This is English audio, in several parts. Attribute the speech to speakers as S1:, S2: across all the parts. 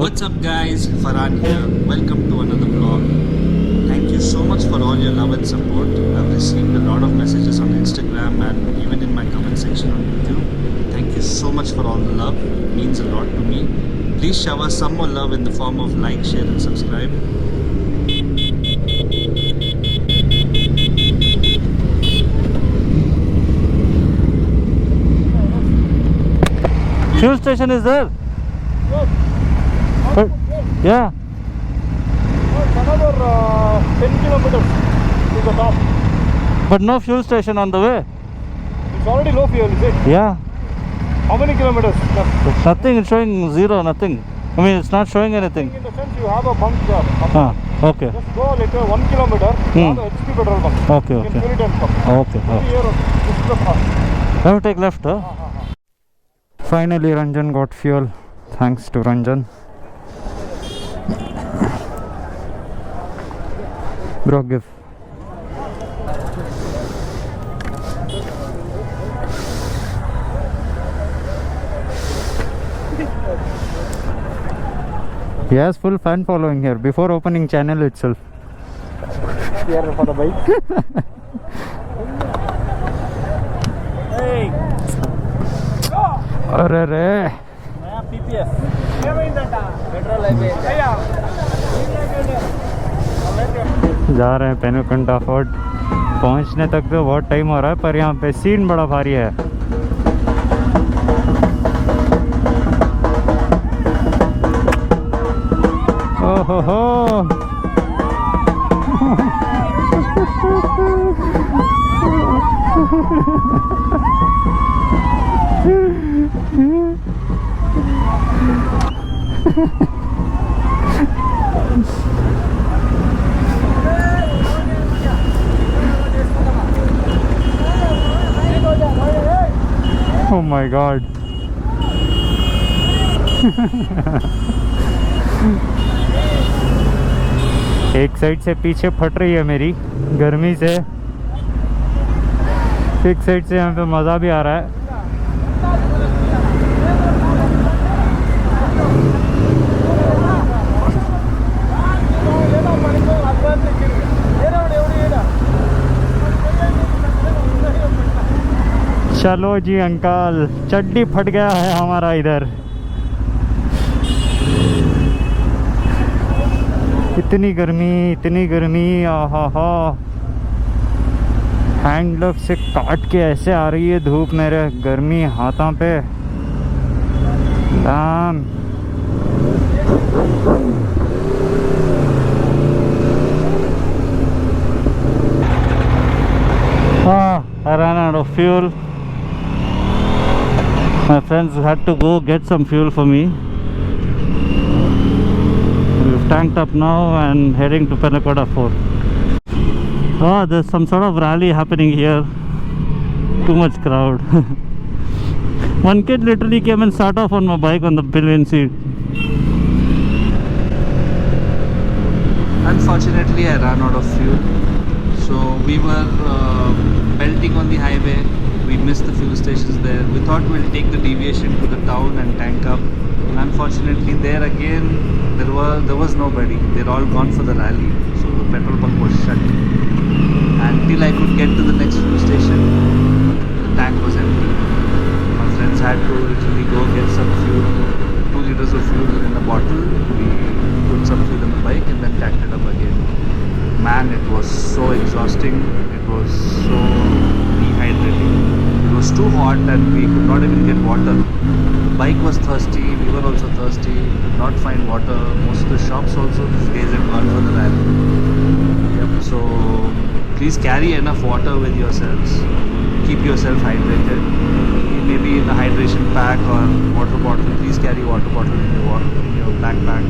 S1: What's up guys, Farhan here. Welcome to another vlog. Thank you so much for all your love and support. I've received a lot of messages on Instagram and even in my comment section on YouTube. Thank you so much for all the love. It means a lot to me. Please shower some more love in the form of like, share and subscribe.
S2: Fuel station is there? But, yeah.
S3: Another 10 kilometers to the top.
S2: But no fuel station on the way.
S3: It's already low fuel, is it?
S2: Yeah.
S3: How many kilometers left?
S2: Nothing, it's showing zero, nothing. I mean, it's not showing anything.
S3: In the sense you have a bunk there.
S2: Okay.
S3: Just go later 1 kilometer, you have a HP petrol bunk.
S2: Okay,
S3: You can
S2: okay.
S3: fill it and come.
S2: Okay.
S3: Here, this is the car.
S2: Let me take left, huh? Finally, Ranjan got fuel. Thanks to Ranjan. Bro, give. He has full fan following here before opening channel itself.
S3: Here for the bike. Hey!
S2: अरे रे
S3: नया PPF. Petrol है
S2: जा रहे हैं पेनुकंटा fort. पहुंचने तक तो बहुत टाइम हो रहा है, पर यहाँ पे सीन बड़ा भारी है। ओहो हो Oh my God. एक साइड से पीछे फट रही है मेरी गर्मी से, एक साइड से यहाँ पे मज़ा भी आ रहा है। चलो जी अंकल, चड्डी फट गया है हमारा इधर। इतनी गर्मी, आहा हा। हैंड ग्लव से काट के ऐसे आ रही है धूप मेरे गर्मी हाथों पे। दाम I ran out of fuel. My friends had to go get some fuel for me. We've tanked up now and heading to Penacotta Fort. Oh, there's some sort of rally happening here. Too much crowd. One kid literally came and sat off on my bike on the pillion seat.
S1: Unfortunately, I ran out of fuel. So we were belting on the highway. We missed the fuel stations there. We thought we'll take the deviation to the town and tank up. Unfortunately, there again, there was nobody. They're all gone for the rally. So the petrol pump was shut. Until I could get to the next fuel station, the tank was empty. My friends had to literally go get some fuel, 2 liters of fuel in a bottle. We put some fuel in the bike and then tanked it up again. Man, it was so exhausting. It was so dehydrating. It was too hot and we could not even get water. The bike was thirsty, we were also thirsty, could not find water. Most of the shops also these days have gone for the rally. Yep, so please carry enough water with yourselves. Keep yourself hydrated. Maybe in a hydration pack or water bottle. Please carry water bottle in your backpack.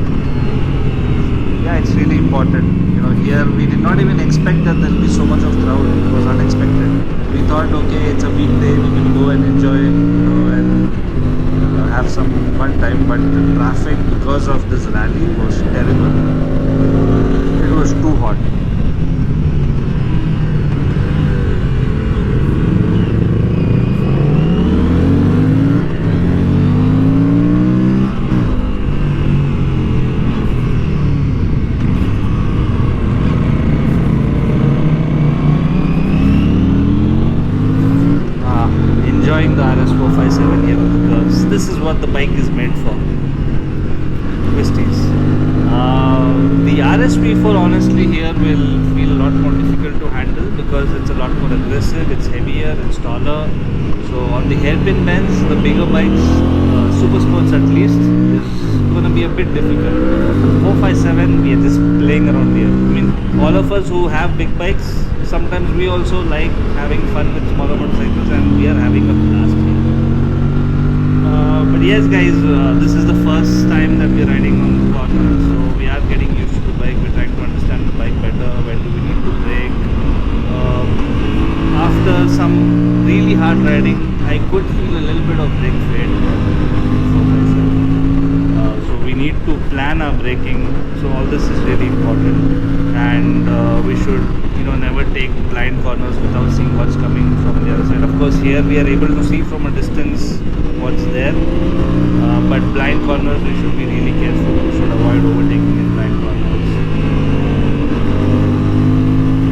S1: Yeah, it's really important. You know, here we did not even expect that there will be so much of crowd. It was unexpected. We thought, okay, it's a weekday, we can go and enjoy, and have some fun time. But the traffic because of this rally was terrible. It was too hot. what the bike is made for. Twisties. The RSV4 honestly here will feel a lot more difficult to handle because it's a lot more aggressive, it's heavier, it's taller. So on the hairpin bends, the bigger bikes, super sports at least, is going to be a bit difficult. 457, we are just playing around here. I mean, all of us who have big bikes, sometimes we also like having fun with smaller motorcycles, and we are having a blast here. But yes guys, this is the first time that we're riding on the corner, so we are getting used to the bike. We're trying to understand the bike better. When do we need to brake? After some really hard riding, I could feel a little bit of brake fade for myself. So we need to plan our braking. So all this is really important, and we should never take blind corners without seeing what's coming from the other side. Of course, here we are able to see from a distance what's there, but blind corners we should be really careful. We should avoid overtaking in blind corners.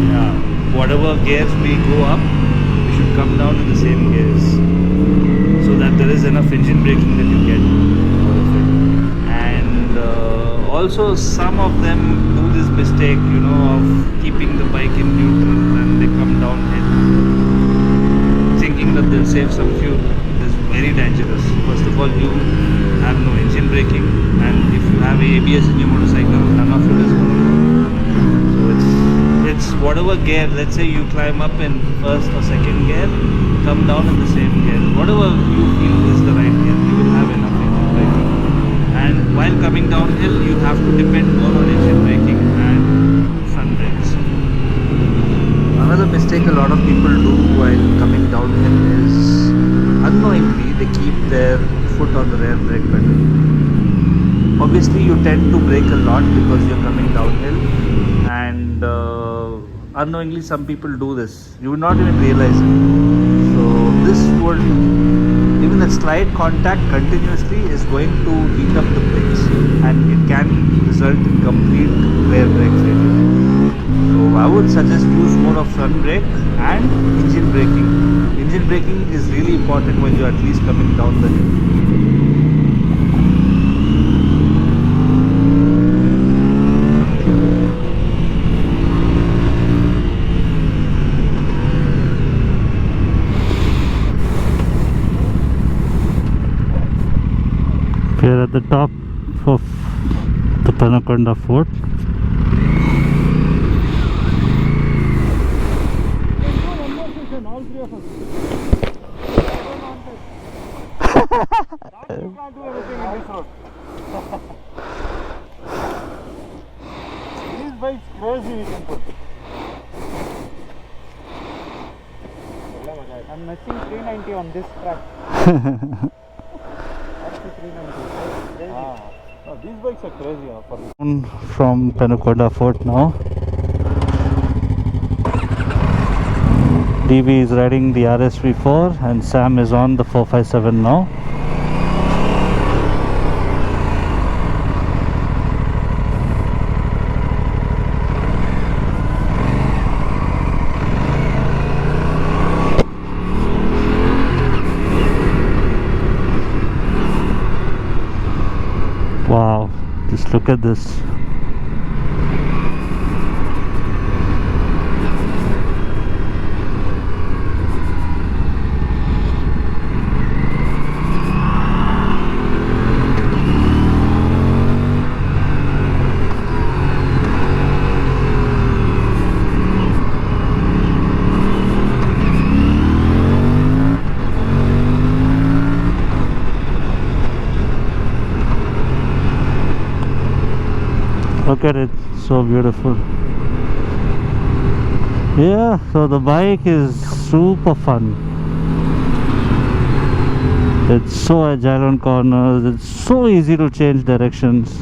S1: Yeah, whatever gears we go up, we should come down in the same gears, so that there is enough engine braking that you get out of it. And also some of them do this mistake, of keeping the bike in neutral, and they come downhill thinking that they'll save some fuel. It is very dangerous. First of all, you have no engine braking, and if you have ABS in your motorcycle, none of it is going to work. So it's whatever gear. Let's say you climb up in first or second gear, come down in the same gear. Whatever you feel is the right gear, you will have enough engine braking. And while coming downhill, you have to depend more on engine braking and front brakes. Another mistake a lot of people do while coming downhill is unknowingly they keep their foot on the rear brake pedal. Obviously you tend to brake a lot because you're coming downhill, and unknowingly some people do this. You will not even realize it. So this would, even that slight contact continuously is going to heat up the brakes, and it can result in complete rear brake failure. So I would suggest use more of front brake and engine braking. Engine braking is really important when you're at least coming down the hill.
S2: We're at the top of the Penukonda Fort.
S3: All three of us. You can't do anything in this road. These bikes crazy we can put. I'm matching 390 on this track. Up to 390. No, these bikes are crazy for me.
S2: From Penukonda Fort now. DB is riding the RSV4 and Sam is on the 457 now. Wow, just look at this. Look at it, so beautiful. Yeah, so the bike is super fun. It's so agile on corners, it's so easy to change directions.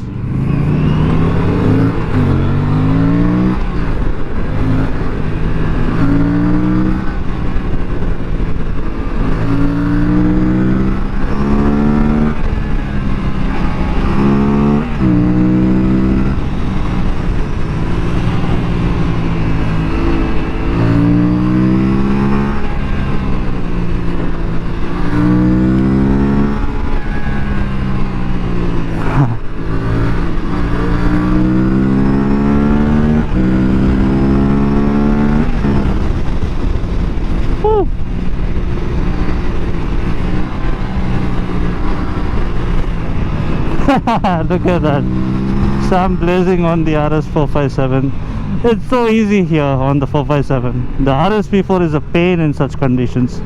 S2: Look at that. Sam blazing on the RS457. It's so easy here on the 457. The RSP4 is a pain in such conditions.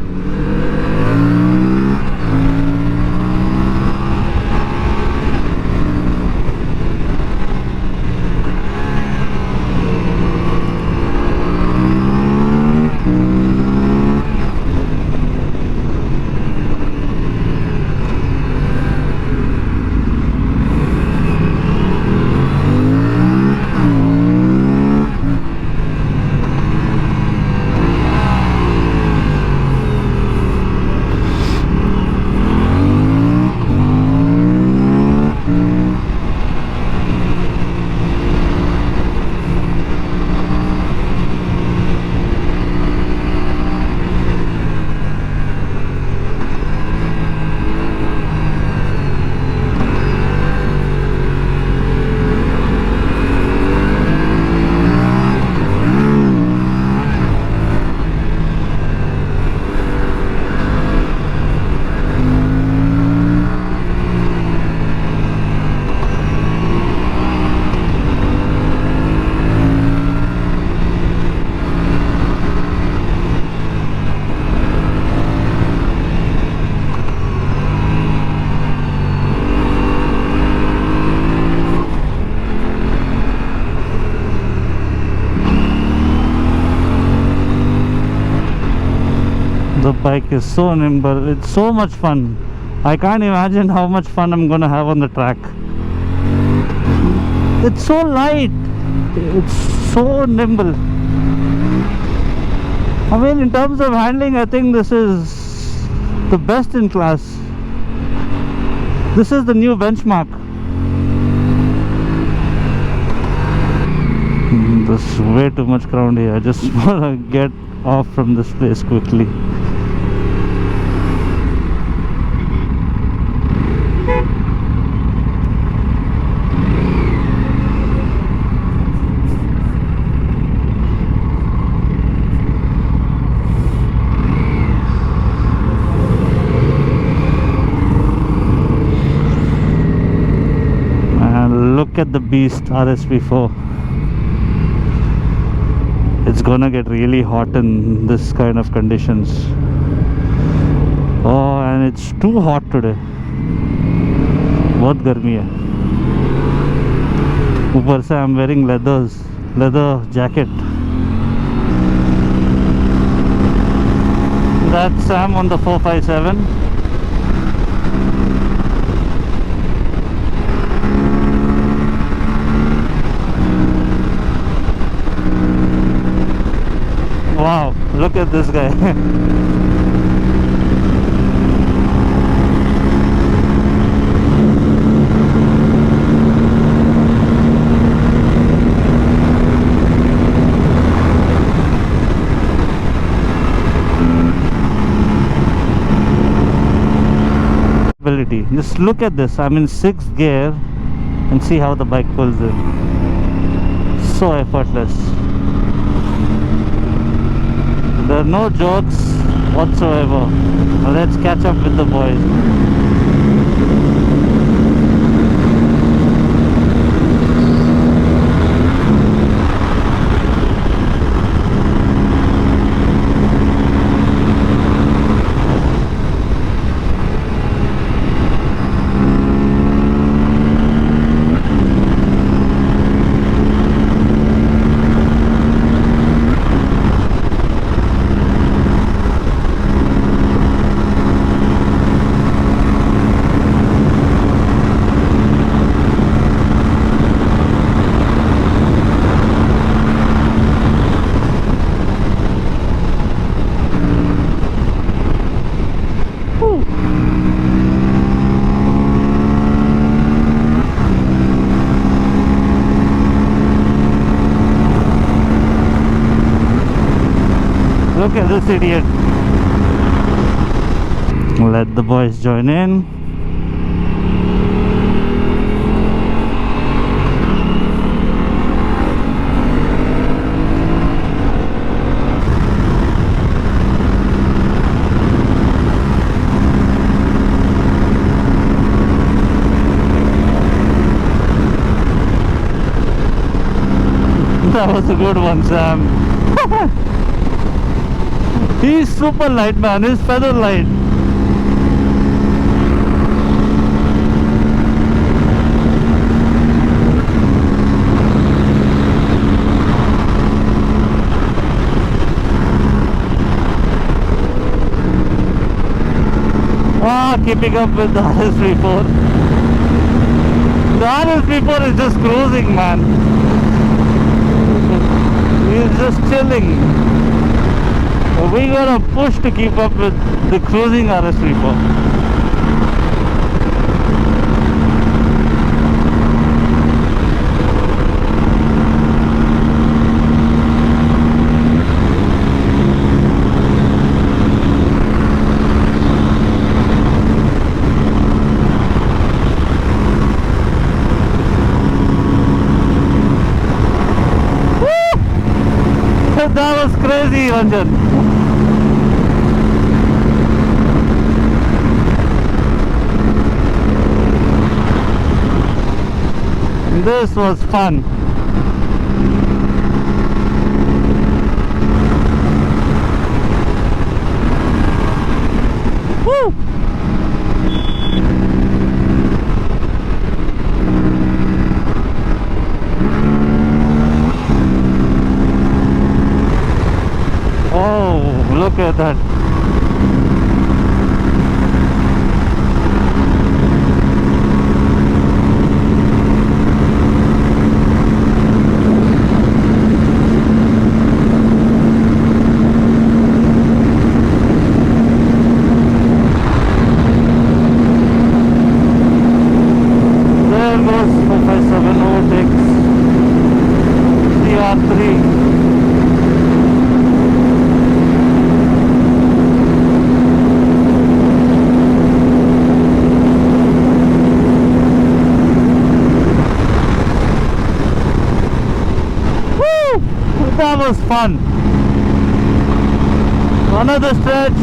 S2: The bike is so nimble, it's so much fun. I can't imagine how much fun I'm gonna have on the track. It's so light, it's so nimble. I mean, in terms of handling, I think this is the best in class. This is the new benchmark. There's way too much crowd here. I just wanna get off from this place quickly. And look at the beast RSP4. It's gonna get really hot in this kind of conditions. Oh, and it's too hot today. बहुत गर्मी है. ऊपर से I'm wearing leather jacket. That's Sam on the 457. Wow, look at this guy. Ability. Just look at this. I'm in 6th gear and see how the bike pulls in. So effortless. There are no jokes whatsoever. Now let's catch up with the boys. Look at this idiot. Let the boys join in. That was a good one, Sam. He's super light, man. He's feather light. Keeping up with the RS34. The RS34 is just cruising, man. He's just chilling. We gotta push to keep up with the cruising RS34. That was crazy, Ranjan. This was fun. Woo! Oh, look at that. There goes 457 overtakes. CR3. That was fun. Another stretch.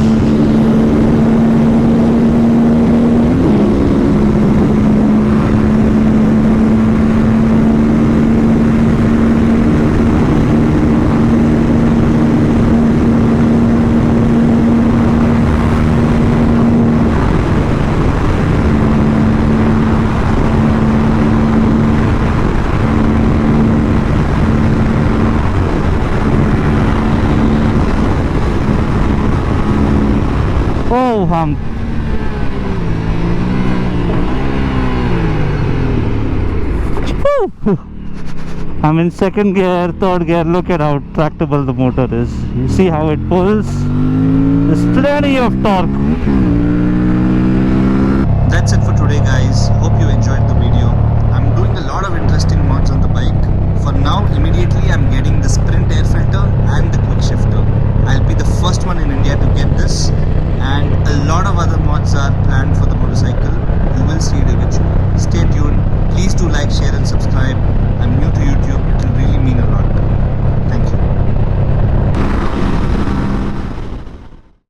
S2: Oh, hump. Woo. I'm in second gear, third gear. Look at how tractable the motor is. You see how it pulls? There's plenty of torque.
S1: That's it for today, guys.